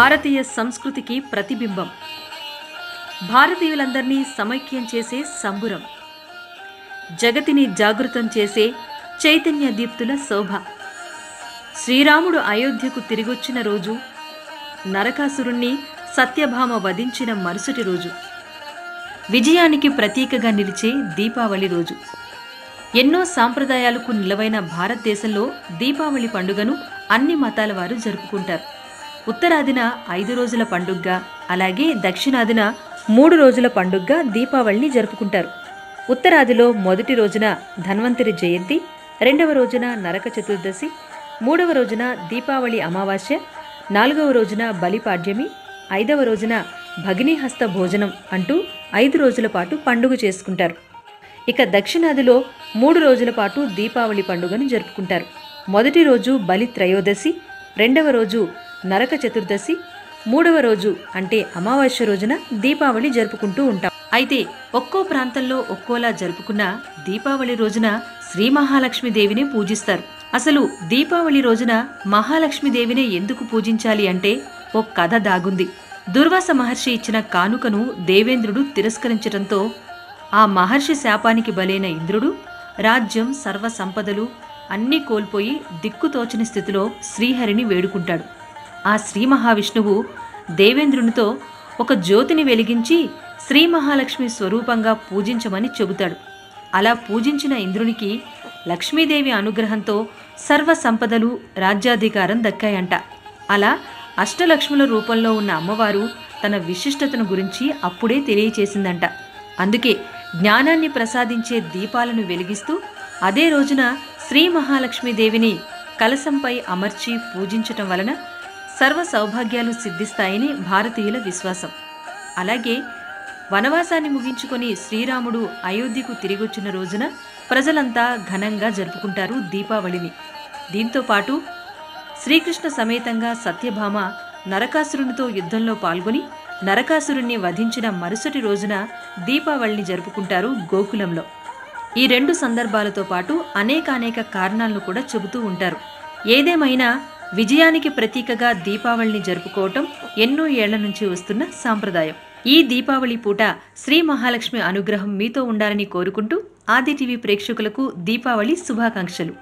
భారతీయ సంస్కృతికి ప్రతిబింబం. భారతీయులందరినీ సమైక్యం చేసే సంబురం, జగతిని జాగృతం చేసే చైతన్య దీప్తుల శోభ. శ్రీరాముడు అయోధ్యకు తిరిగొచ్చిన రోజు, నరకాసురుణ్ణి సత్యభామ వధించిన మరుసటి రోజు, విజయానికి ప్రతీకగా నిలిచే దీపావళి రోజు. ఎన్నో సాంప్రదాయాలకు నిలవైన భారతదేశంలో దీపావళి పండుగను అన్ని మతాల వారు జరుపుకుంటారు. ఉత్తరాదిన 5 రోజుల పండుగగా, అలాగే దక్షిణాదిన 3 రోజుల పండుగగా దీపావళిని జరుపుకుంటారు. ఉత్తరాదిలో మొదటి రోజున ధన్వంతరి జయంతి, 2వ రోజున నరక చతుర్దశి, 3వ రోజున దీపావళి అమావాస్య, 4వ రోజున బలిపాడ్యమి, 5వ రోజున భగినీహస్త భోజనం అంటూ 5 రోజుల పాటు పండుగ చేసుకుంటారు. ఇక దక్షిణాదిలో 3 రోజుల పాటు దీపావళి పండుగను జరుపుకుంటారు. మొదటి రోజు బలి త్రయోదశి, 2వ రోజు నరక చతుర్దశి, 3వ రోజు అంటే అమావాస్య రోజున దీపావళి జరుపుకుంటూ ఉంటాం. అయితే ఒక్కో ప్రాంతంలో ఒక్కోలా జరుపుకున్న దీపావళి రోజున శ్రీ మహాలక్ష్మీదేవిని పూజిస్తారు. అసలు దీపావళి రోజున మహాలక్ష్మీదేవినే ఎందుకు పూజించాలి అంటే ఓ కథ దాగుంది. దుర్వాస మహర్షి ఇచ్చిన కానుకను దేవేంద్రుడు తిరస్కరించడంతో ఆ మహర్షి శాపానికి బలైన ఇంద్రుడు రాజ్యం, సర్వ సంపదలు అన్నీ కోల్పోయి దిక్కుతోచని స్థితిలో శ్రీహరిని వేడుకుంటాడు. ఆ శ్రీ మహావిష్ణువు దేవేంద్రునితో ఒక జ్యోతిని వెలిగించి శ్రీ మహాలక్ష్మి స్వరూపంగా పూజించమని చెబుతాడు. అలా పూజించిన ఇంద్రునికి లక్ష్మీదేవి అనుగ్రహంతో సర్వ సంపదలు, రాజ్యాధికారం దక్కాయంట. అలా అష్టలక్ష్ముల రూపంలో ఉన్న అమ్మవారు తన విశిష్టతను గురించి అప్పుడే తెలియచేసిందంట. అందుకే జ్ఞానాన్ని ప్రసాదించే దీపాలను వెలిగిస్తూ అదే రోజున శ్రీ మహాలక్ష్మీదేవిని కలశంపై అమర్చి పూజించటం వలన సర్వ సౌభాగ్యాలు సిద్ధిస్తాయని భారతీయుల విశ్వాసం. అలాగే వనవాసాన్ని ముగించుకొని శ్రీరాముడు అయోధ్యకు తిరిగొచ్చిన రోజున ప్రజలంతా ఘనంగా జరుపుకుంటారు దీపావళిని. దీంతో పాటు శ్రీకృష్ణ సమేతంగా సత్యభామ నరకాసురునితో యుద్ధంలో పాల్గొని నరకాసురుణ్ణి వధించిన మరుసటి రోజున దీపావళిని జరుపుకుంటారు గోకులంలో. ఈ 2 సందర్భాలతో పాటు అనేక కారణాలను కూడా చెబుతూ ఉంటారు. ఏదేమైనా విజయానికి ప్రతీకగా దీపావళిని జరుపుకోవటం ఎన్నో ఏళ్ల నుంచి వస్తున్న సాంప్రదాయం. ఈ దీపావళి పూట శ్రీ మహాలక్ష్మి అనుగ్రహం మీతో ఉండాలని కోరుకుంటూ ఆది టీవీ ప్రేక్షకులకు దీపావళి శుభాకాంక్షలు.